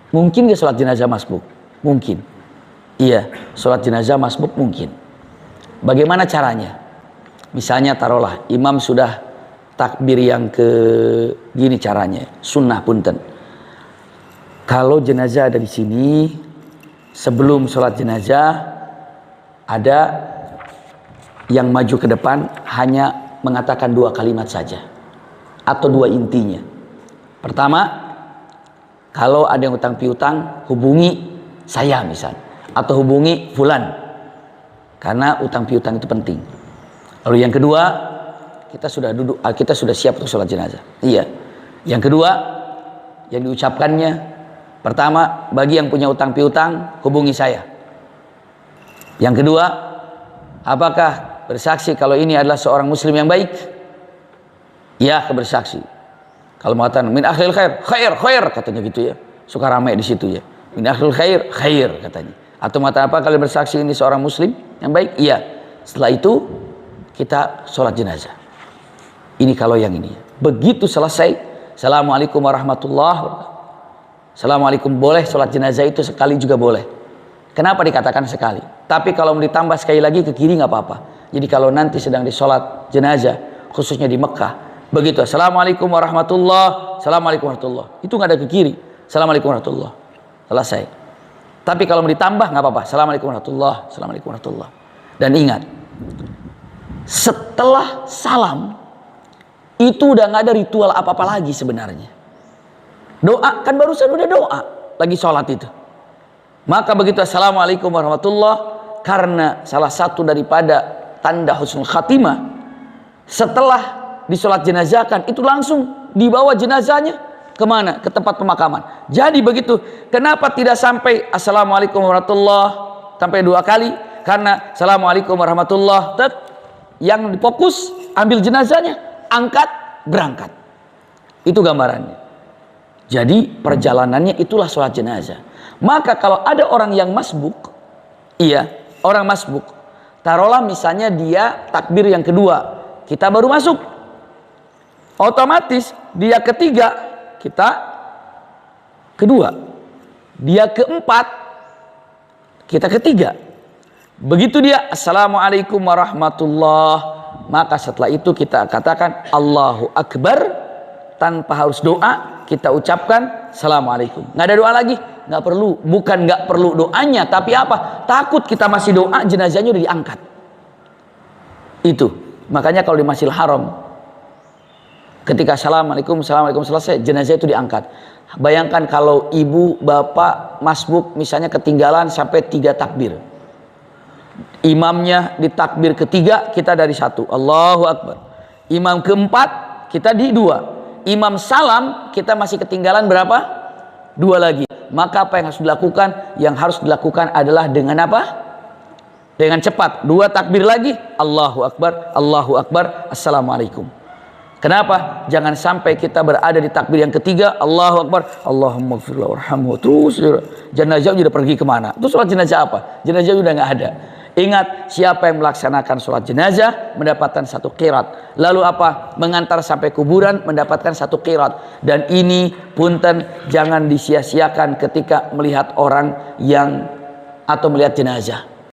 Mungkin gak sholat jenazah masbuk? Mungkin. Iya, sholat jenazah masbuk mungkin. Bagaimana caranya? Misalnya taruhlah imam sudah takbir yang ke gini caranya, sunnah punten. Kalau jenazah ada di sini, sebelum sholat jenazah ada yang maju ke depan hanya mengatakan 2 kalimat saja atau 2 intinya. Pertama, kalau ada yang utang piutang, hubungi saya misal, atau hubungi fulan, karena utang piutang itu penting. Lalu yang kedua, kita sudah duduk, kita sudah siap untuk sholat jenazah. Iya. Yang kedua, yang diucapkannya, pertama, bagi yang punya utang piutang, hubungi saya. Yang kedua, apakah bersaksi kalau ini adalah seorang muslim yang baik? Ya, bersaksi. Kalau mengatakan min akhlil khair, khair katanya gitu ya. Suka ramai di situ ya. Min akhlil khair katanya. Atau mengatakan apa kalau bersaksi ini seorang muslim yang baik? Iya. Setelah itu kita sholat jenazah. Ini kalau yang ini. Begitu selesai, assalamualaikum warahmatullahi wabarakatuh. Assalamualaikum, boleh sholat jenazah itu sekali juga boleh. Kenapa dikatakan sekali? Tapi kalau mau ditambah sekali lagi ke kiri nggak apa-apa. Jadi kalau nanti sedang di sholat jenazah, khususnya di Mekah, begitu assalamualaikum warahmatullahi, assalamualaikum warahmatullahi, itu nggak ada ke kiri, assalamualaikum warahmatullahi, selesai. Tapi kalau mau ditambah nggak apa-apa, assalamualaikum warahmatullahi, assalamualaikum warahmatullahi. Dan ingat, setelah salam itu udah nggak ada ritual apa-apa lagi sebenarnya. Doa kan barusan udah doa lagi sholat itu. Maka begitu assalamualaikum warahmatullahi, karena salah satu daripada tanda husnul khatimah, setelah disolat jenazahkan itu langsung dibawa jenazahnya kemana? Ke tempat pemakaman. Jadi begitu. Kenapa tidak sampai assalamualaikum warahmatullahi sampai 2 kali? Karena assalamualaikum warahmatullahi, yang fokus ambil jenazahnya, angkat, berangkat. Itu gambarannya. Jadi perjalanannya itulah sholat jenazah. Maka kalau ada orang yang masbuk, iya, orang masbuk, taruhlah misalnya dia takbir yang kedua, kita baru masuk, otomatis dia ketiga, kita kedua, dia keempat, kita ketiga. Begitu dia assalamualaikum warahmatullahi, maka setelah itu kita katakan Allahu Akbar, tanpa harus doa, kita ucapkan assalamualaikum. Nggak ada doa lagi, nggak perlu. Bukan nggak perlu doanya, tapi apa? Takut kita masih doa, jenazahnya udah diangkat. Itu makanya kalau di Masjidil Haram, ketika assalamualaikum selesai, jenazah itu diangkat. Bayangkan kalau ibu bapak masbuk misalnya ketinggalan sampai 3 takbir, imamnya di takbir ketiga, kita dari 1, Allahu Akbar. Imam keempat, kita di 2. Imam salam, kita masih ketinggalan berapa? 2 lagi. Maka apa yang harus dilakukan? Yang harus dilakukan adalah dengan apa? Dengan cepat. 2 takbir lagi, Allahu Akbar, assalamualaikum. Kenapa? Jangan sampai kita berada di takbir yang ketiga, Allahu Akbar, Allahumma gfirlah warhamhu, terus jenazah sudah pergi kemana? Itu sholat jenazah apa? Jenazah sudah nggak ada. Ingat, siapa yang melaksanakan sholat jenazah mendapatkan 1 qirat. Lalu apa? Mengantar sampai kuburan mendapatkan 1 qirat. Dan ini punten, jangan disia-siakan ketika melihat orang yang atau melihat jenazah.